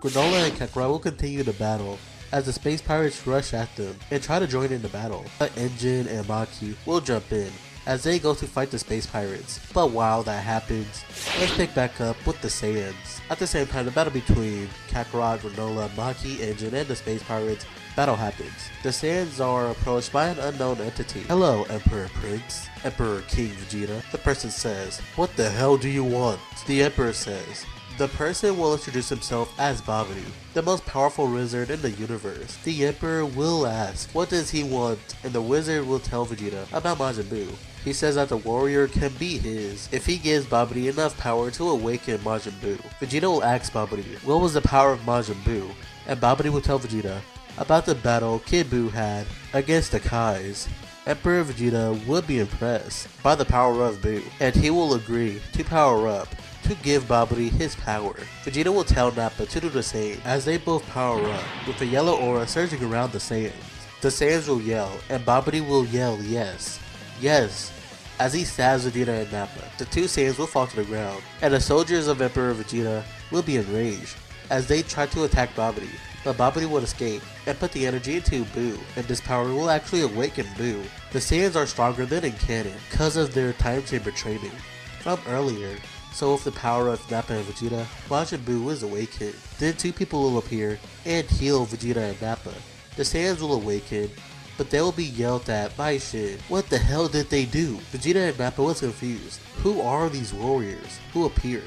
Granola and Kakarot will continue the battle as the space pirates rush at them and try to join in the battle. But Engine and Maki will jump in as they go to fight the space pirates. But while that happens, let's pick back up with the Saiyans. At the same time, the battle between Kakarot, Granola, Maki, Engine, and the space pirates battle happens. The Saiyans are approached by an unknown entity. "Hello, Emperor Prince." Emperor King Vegeta. The person says, "What the hell do you want?" The Emperor says, the person will introduce himself as Babidi, the most powerful wizard in the universe. The Emperor will ask, what does he want? And the wizard will tell Vegeta about Majin Buu. He says that the warrior can be his if he gives Babidi enough power to awaken Majin Buu. Vegeta will ask Babidi, what was the power of Majin Buu? And Babidi will tell Vegeta about the battle Kid Buu had against the Kais. Emperor Vegeta would be impressed by the power of Buu, and he will agree to power up to give Babidi his power. Vegeta will tell Nappa to do the same as they both power up with a yellow aura surging around the Saiyans. The Saiyans will yell and Babidi will yell yes, yes, as he stabs Vegeta and Nappa. The two Saiyans will fall to the ground and the soldiers of Emperor Vegeta will be enraged as they try to attack Babidi. But Babidi will escape and put the energy into Buu, and this power will actually awaken Buu. The Saiyans are stronger than in canon because of their time chamber training from earlier. So with the power of Nappa and Vegeta, Majin Buu is awakened. Then two people will appear and heal Vegeta and Nappa. The Saiyans will awaken, but they will be yelled at by Shin. What the hell did they do? Vegeta and Nappa was confused. Who are these warriors who appear?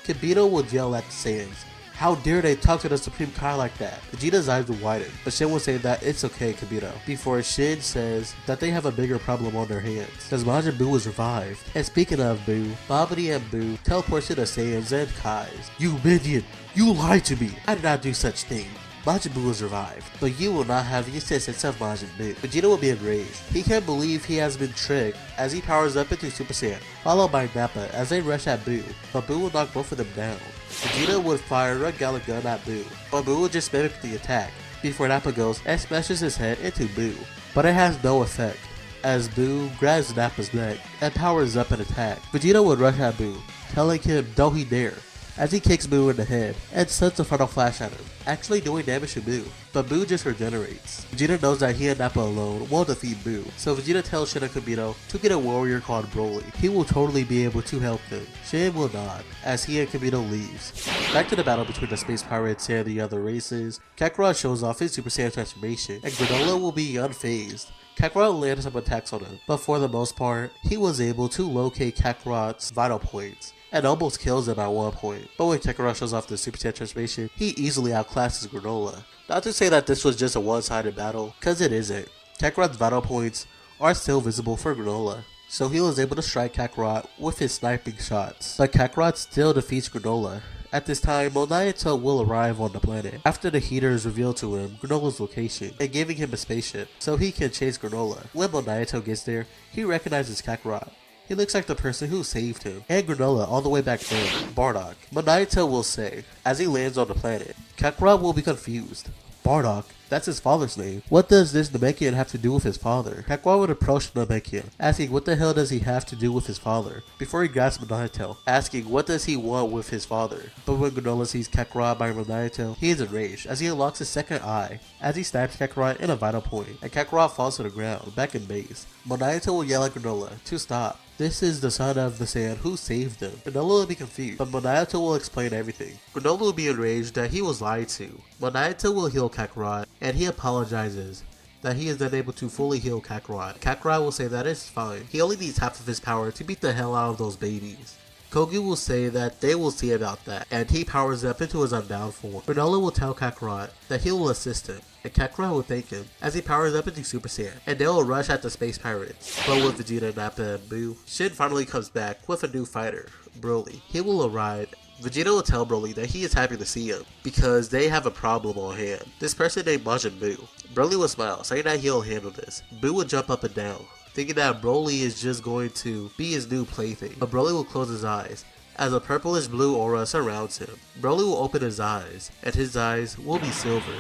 Kibito will yell at the Saiyans. How dare they talk to the Supreme Kai like that? Vegeta's eyes will widen, but Shin will say that it's okay, Kibito, before Shin says that they have a bigger problem on their hands, because Majin Buu was revived. And speaking of Buu, Babidi and Buu teleport to the Saiyans and Kais. You minion! You lied to me! I did not do such thing. Majin Buu was revived, but you will not have the assistance of Majin Buu. Vegeta will be enraged. He can't believe he has been tricked as he powers up into Super Saiyan, followed by Nappa as they rush at Buu, but Buu will knock both of them down. Vegeta would fire a Galick Gun at Buu, but Buu will just mimic the attack before Nappa goes and smashes his head into Buu. But it has no effect, as Buu grabs Nappa's neck and powers up an attack. Vegeta would rush at Buu, telling him don't he dare, as he kicks Buu in the head and sends a frontal flash at him, actually doing damage to Buu. But Buu just regenerates. Vegeta knows that he and Nappa alone won't defeat Buu, so Vegeta tells Shin and Kibito to get a warrior called Broly. He will totally be able to help them. Shin will not, as he and Kibito leaves. Back to the battle between the space pirates and the other races, Kakarot shows off his Super Saiyan transformation, and Granola will be unfazed. Kakarot lands some attacks on him, but for the most part, he was able to locate Kakarot's vital points and almost kills him at one point. But when Kakarot shows off the Super Saiyan transformation, he easily outclasses Granola. Not to say that this was just a one-sided battle, cause it isn't. Kakarot's vital points are still visible for Granola, so he was able to strike Kakarot with his sniping shots. But Kakarot still defeats Granola. At this time, Naruto will arrive on the planet after the heaters reveal to him Granola's location and giving him a spaceship so he can chase Granola. When Naruto gets there, he recognizes Kakarot. He looks like the person who saved him, and Granola all the way back then, Bardock. Naruto will say, as he lands on the planet, Kakarot will be confused. Bardock? That's his father's name. What does this Namekian have to do with his father? Kakarot would approach Namekian, asking what the hell does he have to do with his father, before he grabs Naruto, asking what does he want with his father. But when Granola sees Kakarot by Naruto, he is enraged as he unlocks his second eye, as he stabs Kakarot in a vital point, and Kakarot falls to the ground, back in base. Naruto will yell at Granola to stop. This is the son of the Saiyan who saved him. Granola will be confused, but Naruto will explain everything. Granola will be enraged that he was lied to. Naruto will heal Kakarot, and he apologizes that he is unable to fully heal Kakarot. Kakarot will say that it's fine. He only needs half of his power to beat the hell out of those babies. Kogi will say that they will see about that, and he powers up into his unbound form. Granola will tell Kakarot that he will assist him, and Kakarot will thank him as he powers up into Super Saiyan, and they will rush at the space pirates. But with Vegeta, Nappa, and Buu, Shin finally comes back with a new fighter, Broly. He will arrive. Vegeta will tell Broly that he is happy to see him, because they have a problem on hand. This person named Majin Buu. Broly will smile, saying that he'll handle this. Buu will jump up and down, thinking that Broly is just going to be his new plaything. But Broly will close his eyes as a purplish blue aura surrounds him. Broly will open his eyes, and his eyes will be silver.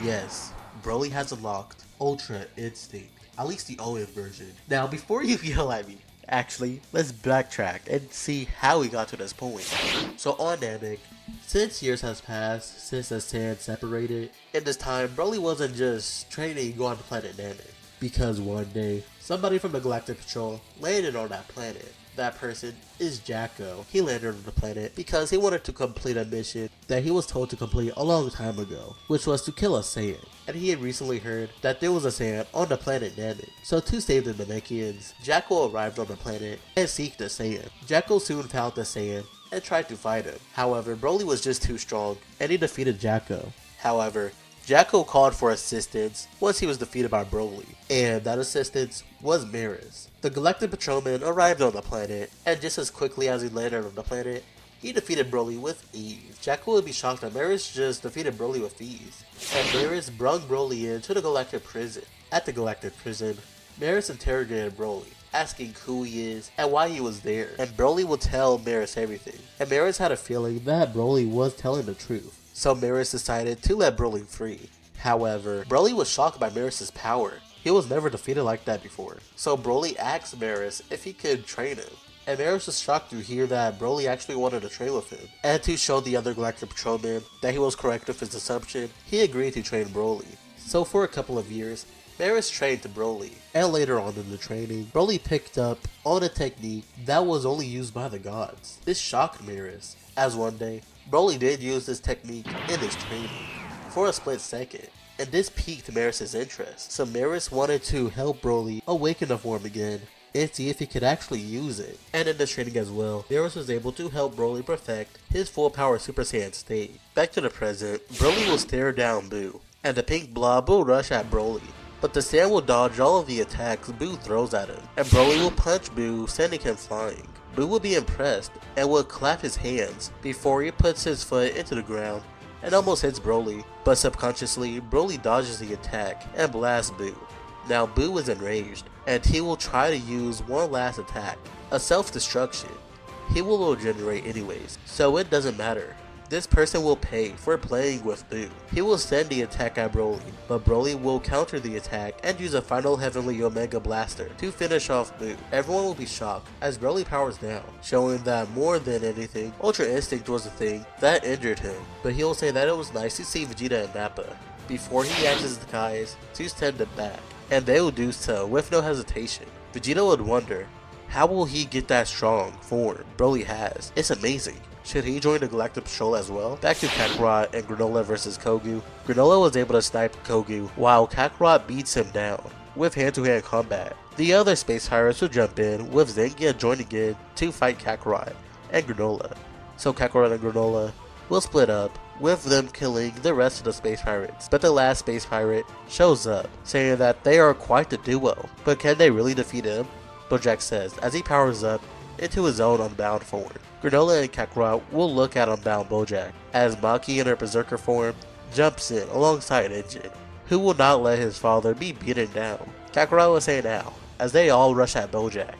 Yes, Broly has unlocked Ultra Instinct, at least the Owen version. Now before you yell at me, actually, let's backtrack and see how we got to this point. So on Namek, since years has passed since the Saiyan separated, in this time Broly wasn't just training on planet Namek, because one day, somebody from the Galactic Patrol landed on that planet. That person is Jacko. He landed on the planet because he wanted to complete a mission that he was told to complete a long time ago, which was to kill a Saiyan. And he had recently heard that there was a Saiyan on the planet Namek. So to save the Namekians, Jacko arrived on the planet and seeked the Saiyan. Jacko soon found the Saiyan and tried to fight him. However, Broly was just too strong and he defeated Jacko. However, Jacko called for assistance once he was defeated by Broly, and that assistance was Maris. The Galactic Patrolman arrived on the planet, and just as quickly as he landed on the planet, he defeated Broly with ease. Jacko would be shocked that Maris just defeated Broly with ease, and Maris brung Broly into the Galactic Prison. At the Galactic Prison, Maris interrogated Broly, asking who he is and why he was there, and Broly would tell Maris everything. And Maris had a feeling that Broly was telling the truth, so Maris decided to let Broly free. However, Broly was shocked by Maris' power. He was never defeated like that before. So Broly asked Maris if he could train him. And Maris was shocked to hear that Broly actually wanted to train with him. And to show the other Galactic Patrolman that he was correct with his assumption, he agreed to train Broly. So for a couple of years, Maris trained Broly. And later on in the training, Broly picked up on a technique that was only used by the gods. This shocked Maris, as one day, Broly did use this technique in his training for a split second, and this piqued Maris' interest. So Maris wanted to help Broly awaken the form again and see if he could actually use it. And in this training as well, Maris was able to help Broly perfect his full power Super Saiyan state. Back to the present, Broly will stare down Boo, and the pink blob will rush at Broly. But the Saiyan will dodge all of the attacks Boo throws at him, and Broly will punch Boo, sending him flying. Boo will be impressed and will clap his hands before he puts his foot into the ground and almost hits Broly, but subconsciously Broly dodges the attack and blasts Boo. Now Boo is enraged and he will try to use one last attack, a self-destruction. He will regenerate anyways, so it doesn't matter. This person will pay for playing with Boo. He will send the attack at Broly, but Broly will counter the attack and use a final Heavenly Omega Blaster to finish off Boo. Everyone will be shocked as Broly powers down, showing that more than anything, Ultra Instinct was the thing that injured him. But he will say that it was nice to see Vegeta and Nappa before he asks the Kais to send them back, and they will do so with no hesitation. Vegeta would wonder, how will he get that strong form Broly has? It's amazing. Should he join the Galactic Patrol as well? Back to Kakarot and Granola versus Kogu. Granola was able to snipe Kogu while Kakarot beats him down with hand-to-hand combat. The other space pirates will jump in with Zangia joining in to fight Kakarot and Granola. So Kakarot and Granola will split up, with them killing the rest of the space pirates. But the last space pirate shows up, saying that they are quite the duo. But can they really defeat him? Bojack says as he powers up into his own unbound form. Granola and Kakarot will look at unbound Bojack as Maki in her berserker form jumps in alongside Engine, who will not let his father be beaten down. Kakarot will say now as they all rush at Bojack.